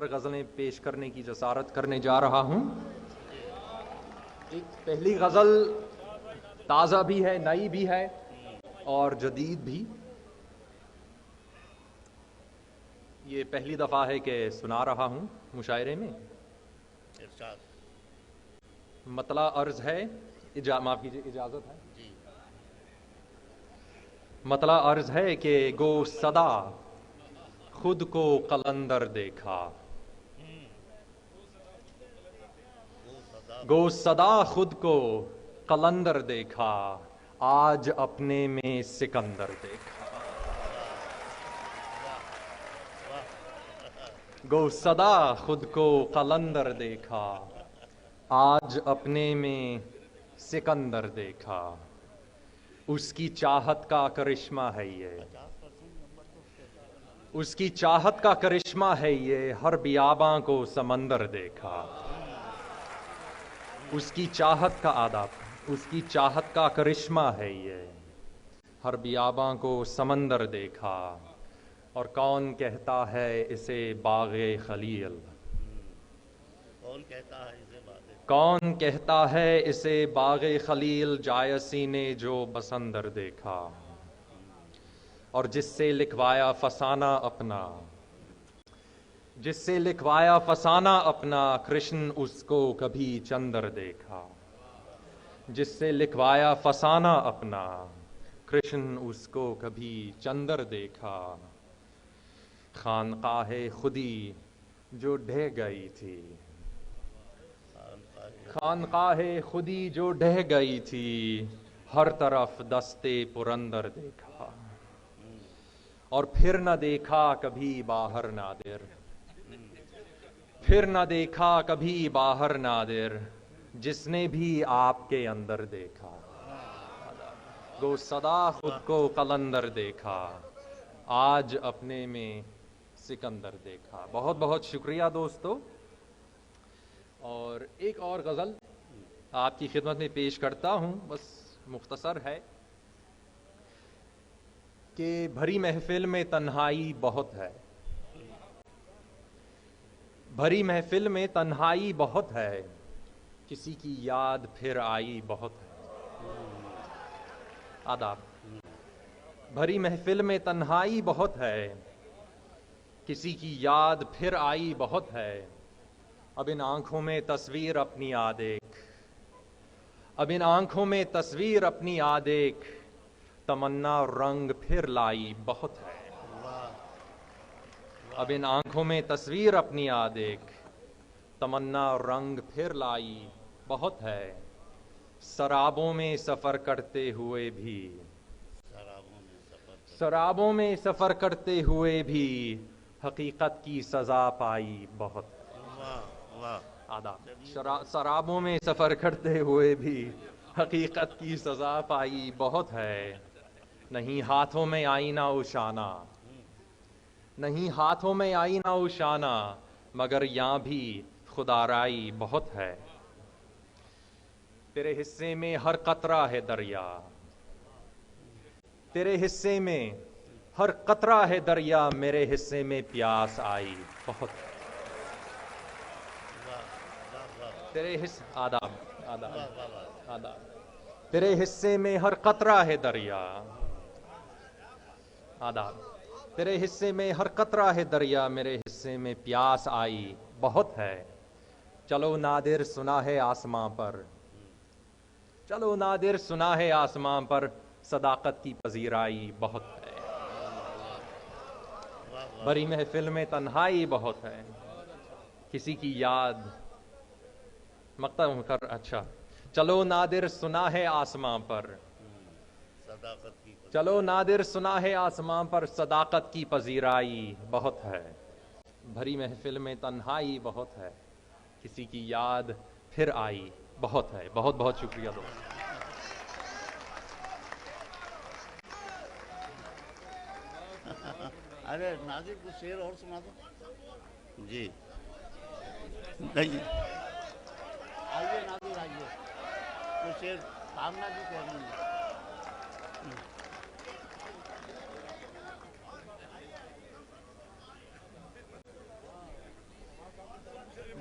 غزلیں پیش کرنے کی جسارت کرنے جا رہا ہوں۔ ایک پہلی غزل تازہ بھی ہے، نئی بھی ہے اور جدید بھی۔ یہ پہلی دفعہ ہے کہ سنا رہا ہوں مشاعرے میں۔ مطلع عرض ہے، معاف کیجیے، اجازت ہے؟ مطلع عرض ہے کہ گو صدا خود کو قلندر دیکھا، گو صدا خود کو قلندر دیکھا، آج اپنے میں سکندر دیکھا۔ گو صدا خود کو قلندر دیکھا، آج اپنے میں سکندر دیکھا۔ اس کی چاہت کا کرشمہ ہے یہ، اس کی چاہت کا کرشمہ ہے یہ، ہر بیاباں کو سمندر دیکھا۔ اس کی چاہت کا آداب، اس کی چاہت کا کرشمہ ہے یہ، ہر بیاباں کو سمندر دیکھا۔ اور کون کہتا ہے اسے باغ خلیل، کون کہتا ہے اسے باغ، کون کہتا ہے اسے باغ خلیل، جایسی نے جو بسندر دیکھا۔ اور جس سے لکھوایا فسانہ اپنا، جس سے لکھوایا فسانہ اپنا، کرشن اس کو کبھی چندر دیکھا۔ جس سے لکھوایا فسانہ اپنا، کرشن اس کو کبھی چندر دیکھا۔ خانقاہ خودی جو ڈھہ گئی تھی، خانقاہ خودی جو ڈھہ گئی تھی، ہر طرف دستے پرندر دیکھا۔ اور پھر نہ دیکھا کبھی باہر نادر، پھر نہ دیکھا کبھی باہر نادر، جس نے بھی آپ کے اندر دیکھا۔ گو صدا خود کو قلندر دیکھا، آج اپنے میں سکندر دیکھا۔ بہت بہت شکریہ دوستو۔ اور ایک اور غزل آپ کی خدمت میں پیش کرتا ہوں، بس مختصر ہے کہ بھری محفل میں تنہائی بہت ہے، بھری محفل میں تنہائی بہت ہے، کسی کی یاد پھر آئی بہت ہے۔ آداب۔ بھری محفل میں تنہائی بہت ہے، کسی کی یاد پھر آئی بہت ہے، اب ان آنکھوں میں تصویر اپنی آ دیکھ، اب ان آنکھوں میں تصویر اپنی آ دیکھ، تمنا رنگ پھر لائی بہت ہے۔ اب ان آنکھوں میں تصویر اپنی آ دیکھ، تمنا رنگ پھر لائی بہت ہے۔ سرابوں میں سفر کرتے ہوئے بھی، سرابوں میں سفر کرتے ہوئے بھی، حقیقت کی سزا پائی بہت ہے۔ آداب۔ سرابوں میں سفر کرتے ہوئے بھی، حقیقت کی سزا پائی بہت ہے۔ نہیں ہاتھوں میں آئینہ اوشانا، نہیں ہاتھوں میں آئینہ اوشانا، مگر یہاں بھی خودآرائی بہت ہے۔ تیرے حصے میں ہر قطرہ ہے دریا، تیرے حصے میں ہر قطرہ ہے دریا، میرے حصے میں پیاس آئی بہت ہے۔ تیرے حصے، آداب آداب آداب، تیرے حصے میں ہر قطرہ ہے دریا، آداب، تیرے حصے میں ہر قطرہ ہے دریا، میرے حصے میں پیاس آئی بہت ہے۔ چلو نادر سنا ہے آسماں پر، چلو نادر سنا ہے آسماں پر، صداقت کی پذیرائی بہت ہے۔ بھری محفل میں تنہائی بہت ہے، کسی کی یاد، مقطع کر، اچھا، چلو نادر سنا ہے آسماں پر، چلو نادر سنا ہے آسماں پر، صداقت کی پذیرائی بہت ہے۔ بھری محفل میں تنہائی بہت ہے، کسی کی یاد پھر آئی بہت ہے۔ بہت بہت شکریہ دوست۔ ارے ناظر کو شعر اور سنا دو جی۔ نہیں آئیے ناظر آئیے، تو شعر سامنا بھی کہہ رہی ہے۔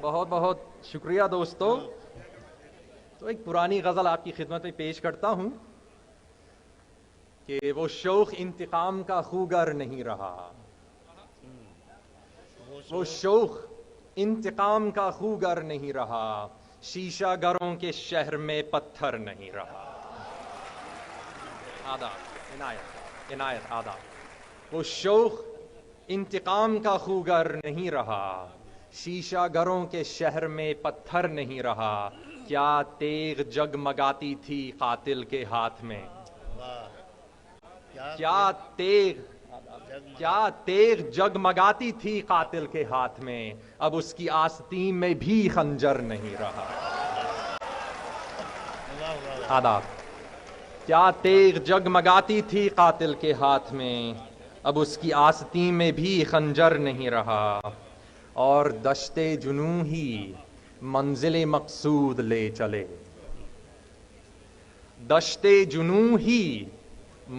بہت بہت شکریہ دوستو. تو ایک پرانی غزل آپ کی خدمت میں پیش کرتا ہوں کہ وہ شوق انتقام کا خوگر نہیں رہا. وہ شوق انتقام کا خوگر نہیں رہا. شیشہ گروں کے شہر میں پتھر نہیں رہا. آداب عنایت آداب. وہ شوق انتقام کا خوگر نہیں رہا. شیشہ گروں کے شہر میں پتھر نہیں رہا. کیا تیغ جگمگاتی تھی قاتل کے ہاتھ میں. کیا تیغ جگمگاتی تھی قاتل کے ہاتھ میں. اب اس کی آستین میں بھی خنجر نہیں رہا. آداب. کیا تیغ جگمگاتی تھی قاتل کے ہاتھ میں. اب اس کی آستین میں بھی خنجر نہیں رہا. اور دشت جنوں ہی منزل مقصود لے چلے. دشت جنوں ہی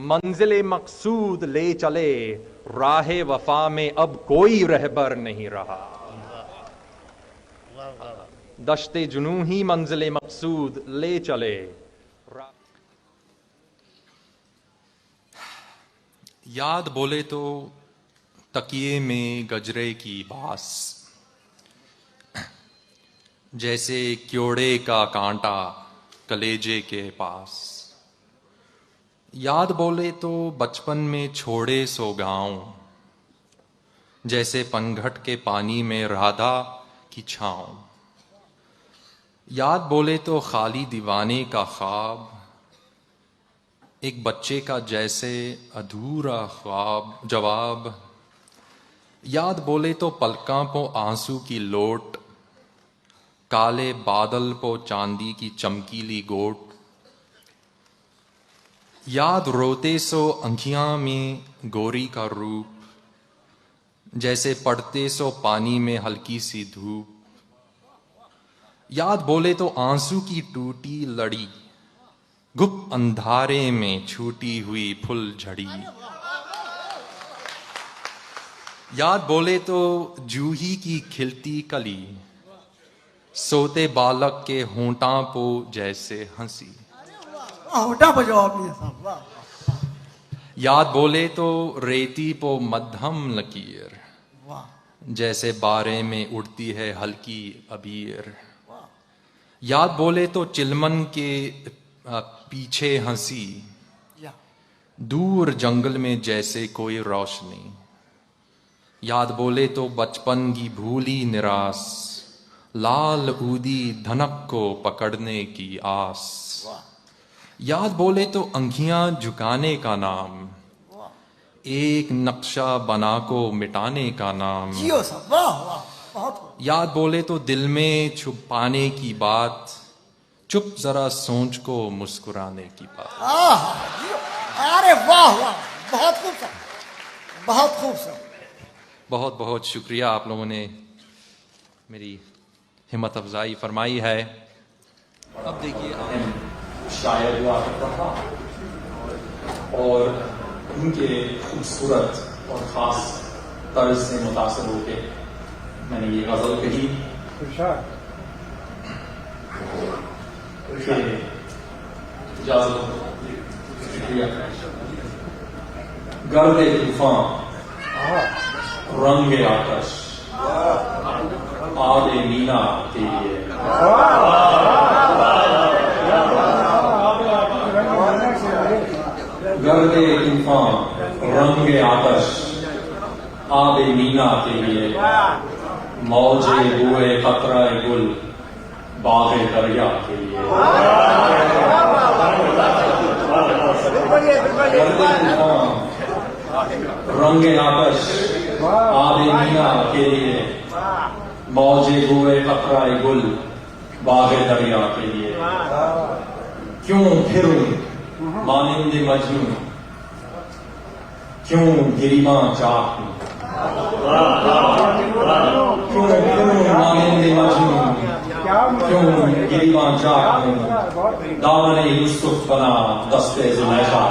منزل مقصود لے چلے. راہ وفا میں اب کوئی رہبر نہیں رہا. دشت جنوں ہی منزل مقصود لے چلے. یاد بولے تو تکیے میں گجرے کی باس. جیسے کیوڑے کا کانٹا کلیجے کے پاس. یاد بولے تو بچپن میں چھوڑے سو گاؤں. جیسے پنگھٹ کے پانی میں رادھا کی چھاؤں. یاد بولے تو خالی دیوانے کا خواب. ایک بچے کا جیسے ادھورا خواب جواب. یاد بولے تو پلکاں پو آنسو کی لوٹ. کالے بادل پو چاندی کی چمکیلی گوٹ. یاد روتے سو انکھیاں میں گوری کا روپ. جیسے پڑتے سو پانی میں ہلکی سی دھوپ. یاد بولے تو آنسو کی ٹوٹی لڑی. گپ اندھارے میں چھوٹی ہوئی پھل جھڑی. یاد بولے تو جوہی کی کھلتی کلی. سوتے بالک کے ہونٹاں پو جیسے ہنسی. ہونٹاں پہ جواب نہیں صاحب. یاد بولے تو ریتی پو مدھم لکیر. جیسے بارے میں اڑتی ہے ہلکی ابیر. یاد بولے تو چلمن کے پیچھے ہنسی. دور جنگل میں جیسے کوئی روشنی. یاد بولے تو بچپن کی بھولی نراس. لال اودی دھنک کو پکڑنے کی آس. یاد بولے تو انکھیاں جھکانے کا نام. ایک نقشہ بنا کو مٹانے کا نام. یاد بولے تو دل میں چھپانے کی بات. چپ ذرا سوچ کو مسکرانے کی بات. ارے واہ واہ، بہت خوب سر، بہت خوب سر. بہت بہت شکریہ. آپ لوگوں نے میری ہمت افزائی فرمائی ہے. اب دیکھیے شاعر ہوا کرتا تھا اور ان کے خوبصورت اور خاص طرز سے متاثر ہو کے میں نے یہ غزل کہی. شکریہ. گرد طوفان رنگ آتش آب مینا کے لیے. گرد طوفان رنگ آتش آب مینا کے لیے. موجے ہوئے قطرہ گل باغ دریا کے لیے. گرد طوفان رنگ آتش آب مینا کے لیے. موجے ہوئے قطرہ گل باغ دریا کے لیے. کیوں پھروں مانند مجنون، کیوں گریباں چاک ہوں. کیوں پھروں مانند مجنون، کیوں گریباں چاک ہوں. دامن یوسف بنا دست زلیخا.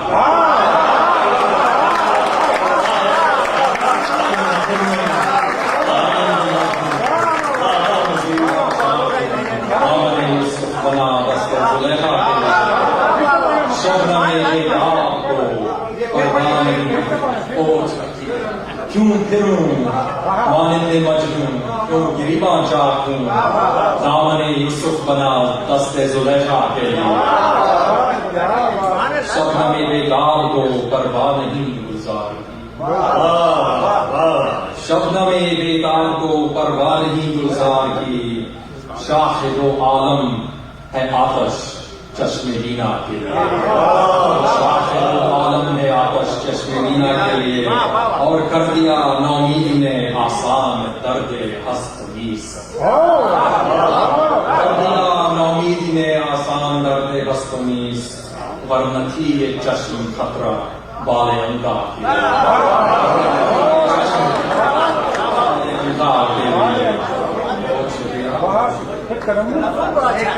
کیوں پھروں مانند مجنون، کیوں گریباں چاکوں دامن یوسف بنا دست زلیخا کے لیے. شبنم بیدار کو پرواہ نہیں گزار کی، شبنم بیدار کو پرواہ نہیں گزار کی. شاہد و عالم ہے آتش چشم بینا کے لیے، شاہد و عالم ہے آتش چشم بینا کے لیے. اور کر دیا نومیدی نے آسان درد ہست نیس، کر دیا نومیدی نے آسان درد ہست نیس. ورنہ تھی یہ چشم خطرہ بال انگا کے لیے، چشم انگا کے لیے. بہت شکریہ.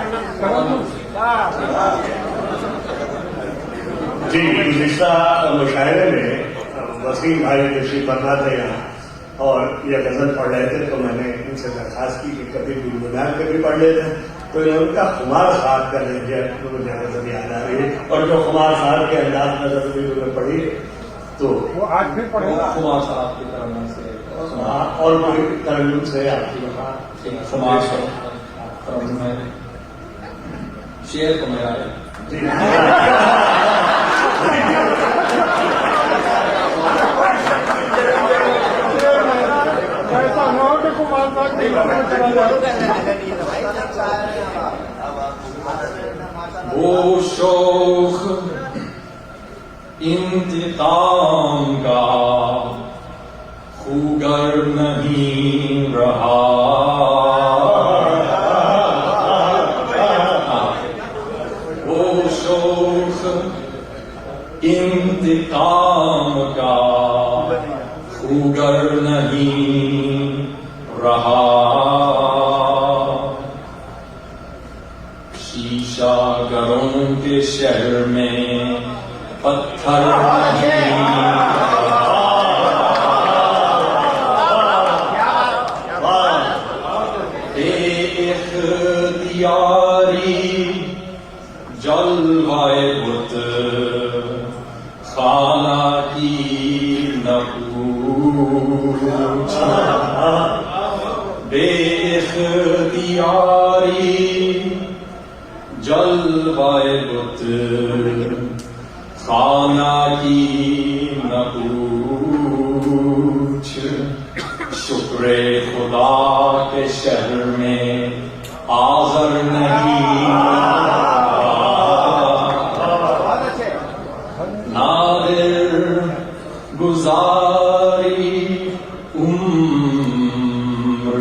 جی گزشتہ مشاعرے میں وسیم بھائی تشریف فرما تھے یہاں اور یہ غزل پڑھ رہے تھے، تو میں نے ان سے درخواست کی کہ کبھی گنگنانے کے بھی پڑھ لیتے ہیں. تو ان کا خمار خار کا لہجہ مجھے غزل یاد آ رہی ہے، اور جو خمار خار کے انداز میں غزل بھی انہوں نے پڑھی تو وہ آج بھی پڑھے گا. خمار صاحب کی ترنم سے اور کوئی ترنم سے آپ کی وہاں خمار صاحب ترنم ہے. شعر کو میرا ہے. جی ایسا نہ ہو کہ کمار صاحب وہ شوق انتقام کا خوگر نہیں رہا، وہ شوق انتقام کا خوگر نہیں رہا. شیشہ گروں کے شہر میں پتھر نہیں بے اختیاری جلوائے بت خانہ کی نہ پوچھ، بے اختیاری جلوائے بت خانہ کی نہ پوچھ. شکر خدا کے شہر میں آذر نہیں، نادر گزاری عمر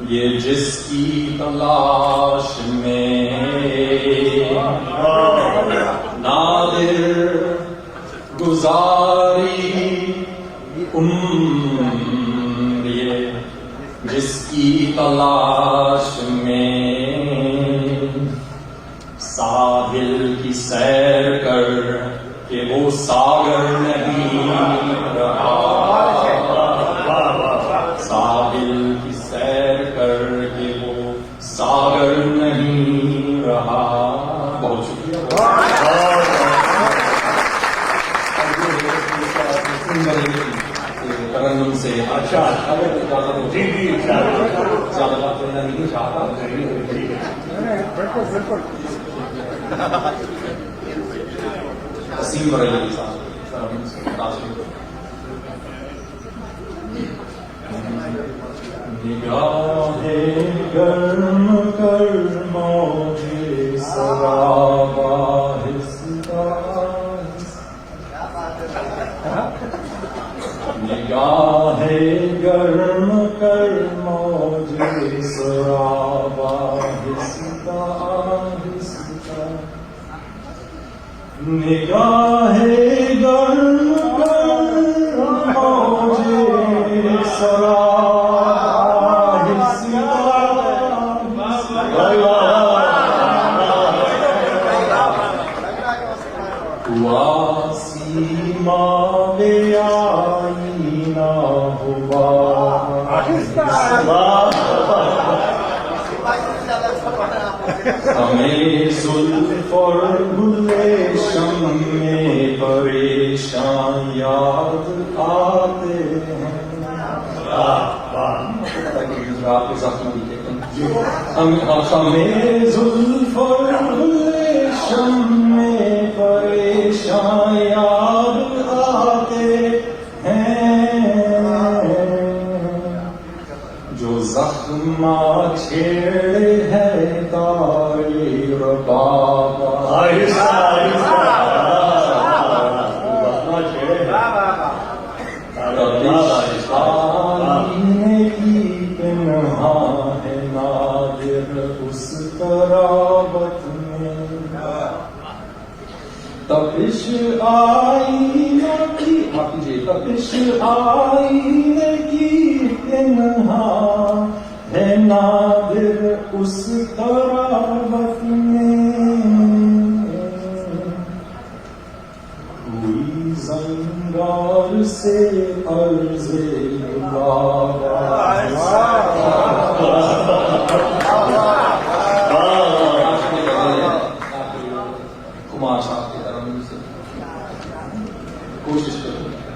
یہ جس کی تلاش میں، نادر گزاری عمر یہ جس کی تلاش میں. ساحل کی سیر کر کہ وہ ساگر نہیں رہا، ساحل کی سیر کر کے وہ ساگر نہیں رہا. بہت شکریہ. ترنم سے اچھا جی جی زیادہ بات کرنا نہیں چاہتا. بالکل بالکل. وسیم بریلوی صاحب ترنم سے تاثیر. نگاہ گرم کر موجے سراب آہستہ، نگاہ گرم کر موجے سراب آہستہ آہستہ، نگاہ گرم کر موجے سراب ہمیں زلف اور گلشن میں پریشان یاد آتے ہیں، آپ کے ساتھ میں کہتے ہیں ہمیں زلف اور ریشم میں پریشان یاد آتے ہیں جو زخم چھیڑے ہے تاری بابا اس قرابت میں تپش آئینہ کی تپش آئینے کی پنہاں ہے نادر اس قرابت میں کوئی زنگار سے عرض کمار صاحب کی طرف سے کوشش کروں